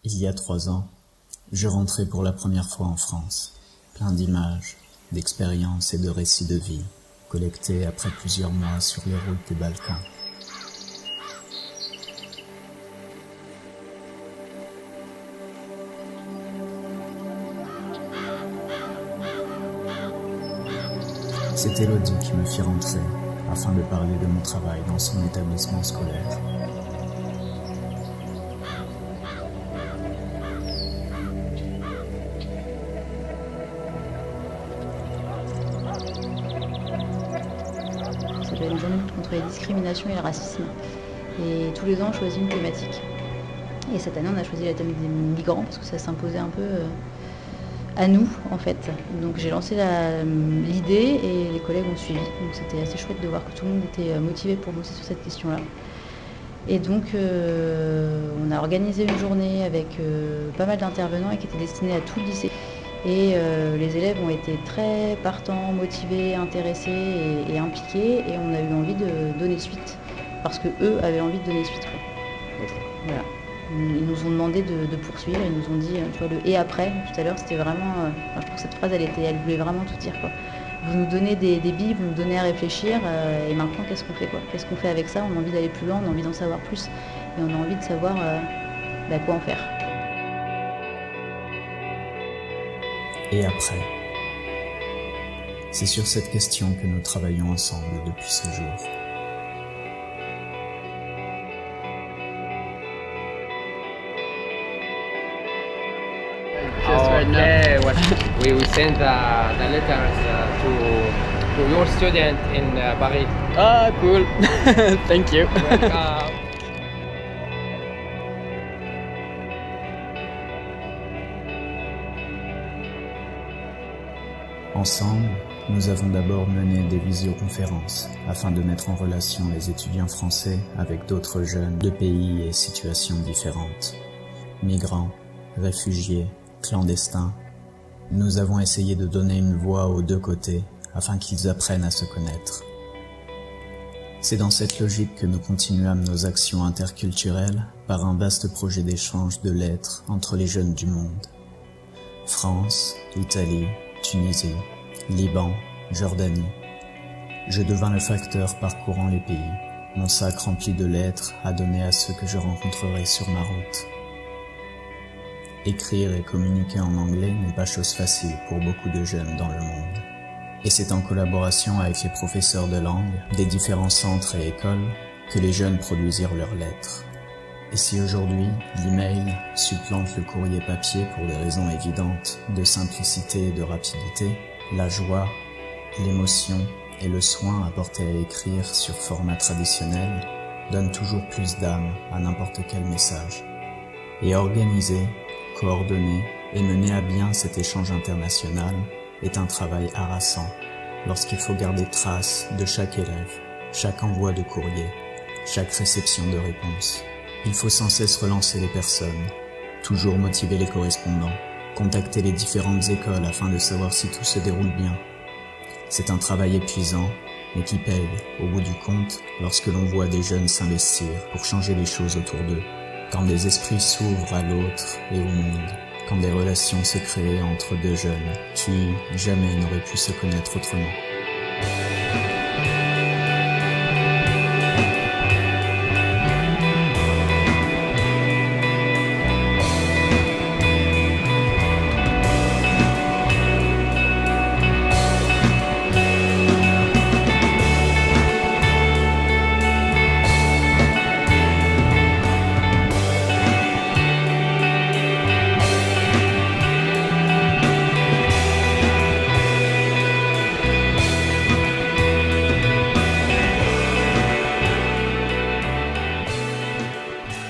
Il y a 3 ans, je rentrais pour la première fois en France, plein d'images, d'expériences et de récits de vie, collectés après plusieurs mois sur les routes des Balkans. C'est Elodie qui me fit rentrer afin de parler de mon travail dans son établissement scolaire. Ça s'appelle une journée contre les discriminations et le racisme. Et tous les ans, on choisit une thématique. Et cette année, on a choisi la thème des migrants parce que ça s'imposait un peu à nous, en fait. Donc j'ai lancé l'idée et les collègues ont suivi. Donc c'était assez chouette de voir que tout le monde était motivé pour bosser sur cette question-là. Et donc on a organisé une journée avec pas mal d'intervenants et qui était destinée à tout le lycée. Et les élèves ont été très partants, motivés, intéressés et impliqués. Et on a eu envie de donner suite, parce qu'eux avaient envie de donner suite, quoi. Voilà. Ils nous ont demandé de poursuivre, ils nous ont dit, tu vois, le « et après », tout à l'heure, c'était vraiment... je trouve que cette phrase, elle voulait vraiment tout dire, quoi. Vous nous donnez des billes, vous nous donnez à réfléchir, et maintenant, qu'est-ce qu'on fait, quoi? Qu'est-ce qu'on fait avec ça? On a envie d'aller plus loin, on a envie d'en savoir plus, et on a envie de savoir quoi en faire. Et après? C'est sur cette question que nous travaillons ensemble depuis ce jour. Okay, well, we send the letters to your student in Paris. Ah, cool. Thank you. Welcome. Ensemble, nous avons d'abord mené des visioconférences afin de mettre en relation les étudiants français avec d'autres jeunes de pays et situations différentes. Migrants, réfugiés, clandestins, nous avons essayé de donner une voix aux deux côtés afin qu'ils apprennent à se connaître. C'est dans cette logique que nous continuâmes nos actions interculturelles par un vaste projet d'échange de lettres entre les jeunes du monde. France, Italie, Tunisie, Liban, Jordanie. Je devins le facteur parcourant les pays, mon sac rempli de lettres à donner à ceux que je rencontrerai sur ma route. Écrire et communiquer en anglais n'est pas chose facile pour beaucoup de jeunes dans le monde. Et c'est en collaboration avec les professeurs de langue des différents centres et écoles que les jeunes produisirent leurs lettres. Et si aujourd'hui, l'email supplante le courrier papier pour des raisons évidentes de simplicité et de rapidité, la joie, l'émotion et le soin apportés à écrire sur format traditionnel donnent toujours plus d'âme à n'importe quel message. Et organiser, coordonner et mener à bien cet échange international est un travail harassant lorsqu'il faut garder trace de chaque élève, chaque envoi de courrier, chaque réception de réponse. Il faut sans cesse relancer les personnes, toujours motiver les correspondants, contacter les différentes écoles afin de savoir si tout se déroule bien. C'est un travail épuisant, mais qui paye, au bout du compte, lorsque l'on voit des jeunes s'investir pour changer les choses autour d'eux, quand des esprits s'ouvrent à l'autre et au monde, quand des relations se créent entre deux jeunes qui jamais n'auraient pu se connaître autrement.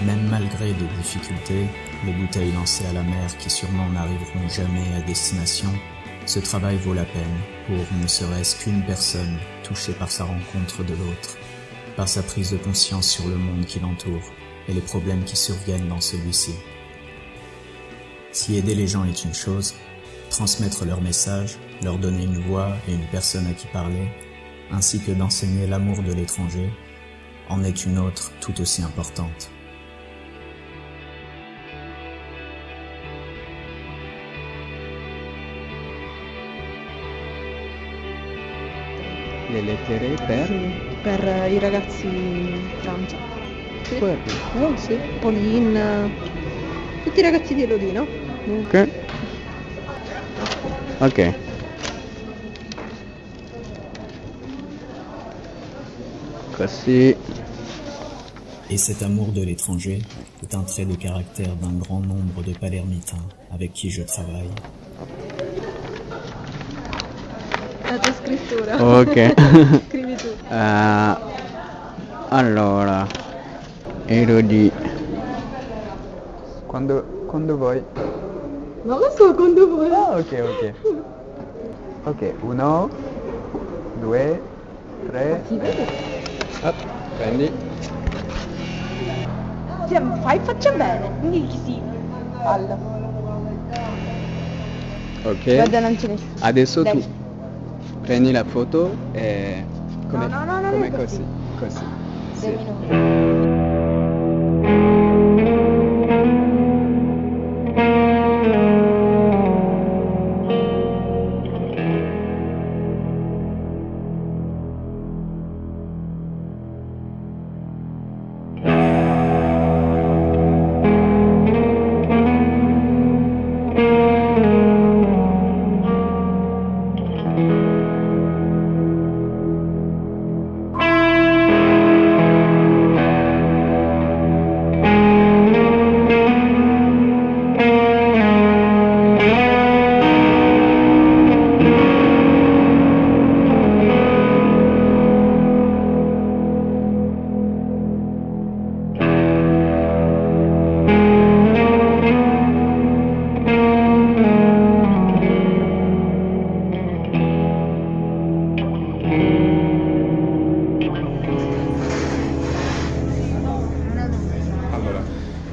Même malgré des difficultés, les bouteilles lancées à la mer qui sûrement n'arriveront jamais à destination, ce travail vaut la peine pour ne serait-ce qu'une personne touchée par sa rencontre de l'autre, par sa prise de conscience sur le monde qui l'entoure et les problèmes qui surviennent dans celui-ci. Si aider les gens est une chose, transmettre leur message, leur donner une voix et une personne à qui parler, ainsi que d'enseigner l'amour de l'étranger, en est une autre tout aussi importante. Le lettere per i ragazzi in Francia. Sì. Quelli. Sì. Pauline, tutti i ragazzi di Elodie, no? Ok. Ok. Così. Et cet amour de l'étranger est un trait de caractère d'un grand nombre de palermitains avec qui je travaille. La tua scrittura. Ok. Scrivi tu. Allora, Elodie. Quando vuoi. Non lo so quando vuoi. Ah, ok. Ok, 1, 2, 3. Prendi. Faccia bene, quindi sì. Palla. Ok. Guarda, non ce ne sta. Adesso Dai. tu prendi la foto e come, No, non come è così. Così. 2 minuti.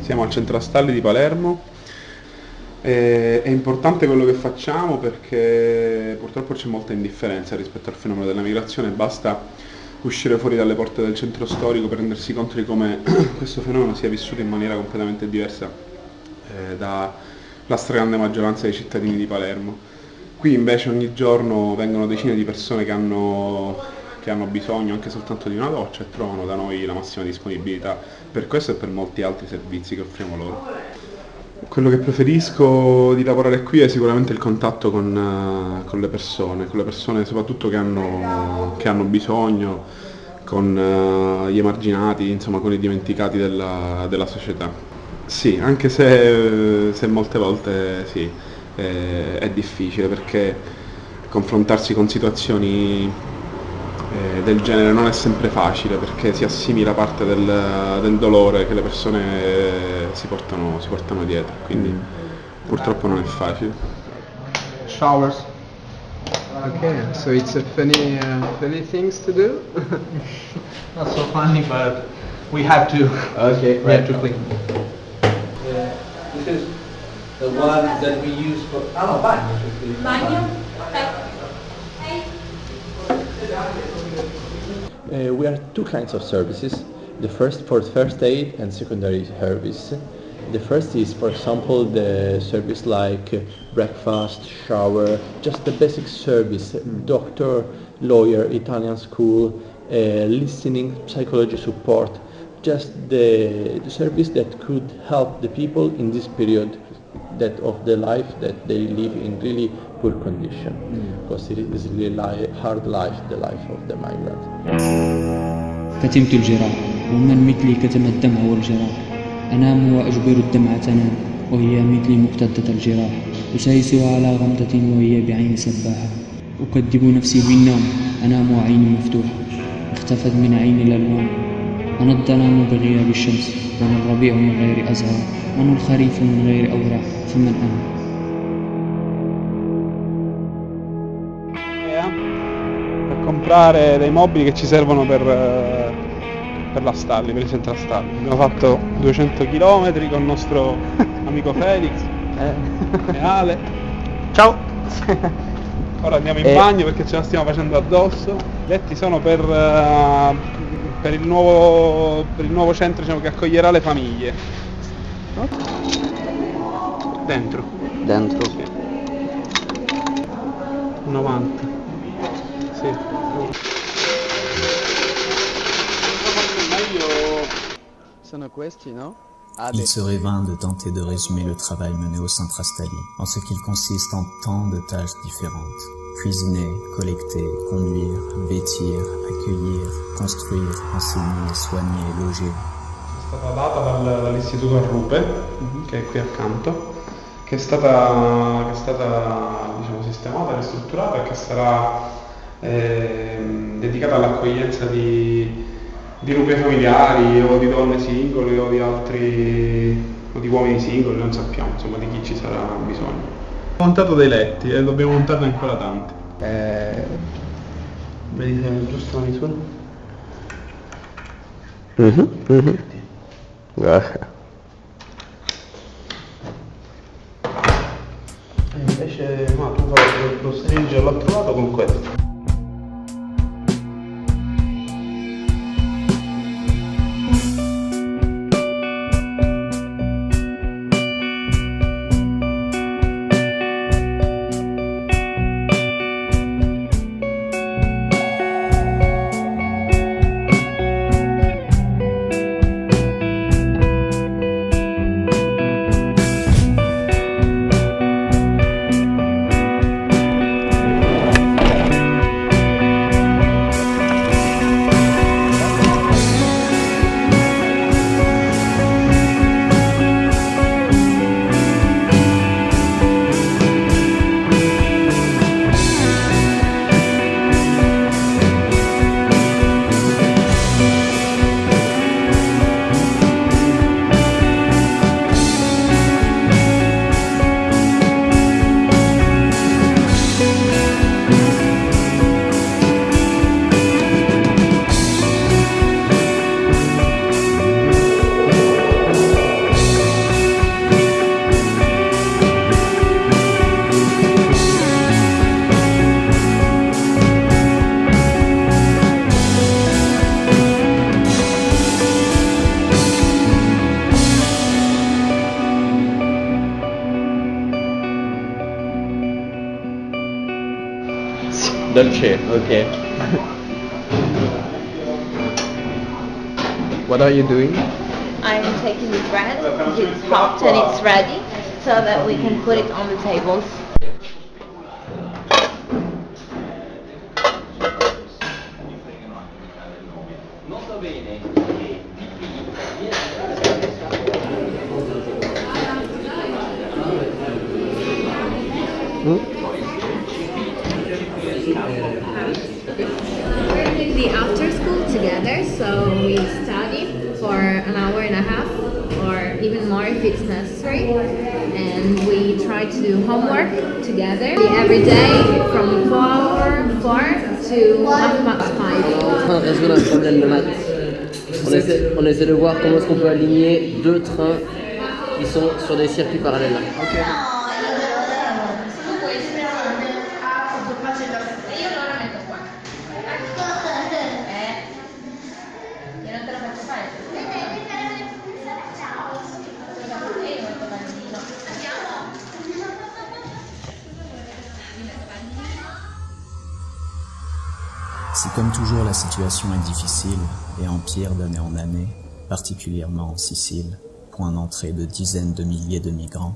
Siamo al Centro Astalli di Palermo. È importante quello che facciamo perché purtroppo c'è molta indifferenza rispetto al fenomeno della migrazione, basta uscire fuori dalle porte del centro storico per rendersi conto di come questo fenomeno sia vissuto in maniera completamente diversa dalla stragrande maggioranza dei cittadini di Palermo. Qui invece ogni giorno vengono decine di persone che hanno bisogno anche soltanto di una doccia e trovano da noi la massima disponibilità per questo e per molti altri servizi che offriamo loro. Quello che preferisco di lavorare qui è sicuramente il contatto con le persone soprattutto che hanno bisogno, con gli emarginati, insomma con i dimenticati della società. Sì, anche se molte volte sì, è difficile perché confrontarsi con situazioni del genere non è sempre facile perché si assimila parte del dolore che le persone si portano dietro, quindi purtroppo non è facile. Showers. Okay, so it's a funny things to do. Not so funny, but we have to. Okay, We have to clean. This is the one that we use for. No, bagno. We are two kinds of services. The first for first aid and secondary service. The first is, for example, the service like breakfast, shower, just the basic service, doctor, lawyer, Italian school, listening, psychology support, just the service that could help the people in this period of the life that they live in really poor condition, because it is really hard life, the life of the migrant. كتمت الجراح ومن مثلي كتم الدمع والجراح أنام وأجبر الدمع تنام وهي مثلي مقتدة الجراح أسايسها على غمضة وهي بعين سباحة أكدب نفسي بالنوم أنام وعيني مفتوحة اختفت من عيني الألوان أنا الظلام بغياب الشمس وأنا الربيع من غير أزهار وأنا الخريف من غير أوراق فمن أنا per comprare dei mobili che ci servono per la Stalli, per il centro Stalli. Abbiamo fatto 200 km con il nostro amico Felix e Ale. Ciao! Ora andiamo in bagno perché ce la stiamo facendo addosso. I letti sono per il nuovo centro, diciamo, che accoglierà le famiglie. Dentro. Sì. 90. Sì. Sono questi, no? Il serait vain de tenter de résumer le travail mené au Centre Astali, en ce qu'il consiste en tant de tâches différentes. Cuisiner, collecter, conduire, vêtir, accueillir, construire, enseigner, soigner, loger. È stata data dall'istituto Arrupe, che è qui accanto, che è stata diciamo, sistemata, ristrutturata e che sarà dedicata all'accoglienza di nuclei familiari o di donne singole o di altri o di uomini singoli, non sappiamo insomma di chi ci sarà bisogno. Abbiamo montato dei letti e dobbiamo montarne ancora tanti. Vedi se è giusta la misura? E invece no, tu fai lo stringi all'altro lato con questo. Dolce, okay. What are you doing? I'm taking the bread, it's hot and it's ready, so that we can put it on the tables. We're doing the after school together, so we study for an hour and a half or even more if it's necessary, and we try to do homework together every day from 4 to max 5. On résout un problème de maths. On essaie de voir comment est-ce qu'on peut aligner deux trains qui sont sur des circuits parallèles. Okay. Si comme toujours la situation est difficile et empire d'année en année, particulièrement en Sicile, point d'entrée de dizaines de milliers de migrants,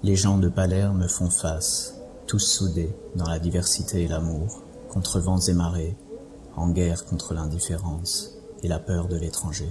les gens de Palerme font face, tous soudés dans la diversité et l'amour, contre vents et marées, en guerre contre l'indifférence et la peur de l'étranger.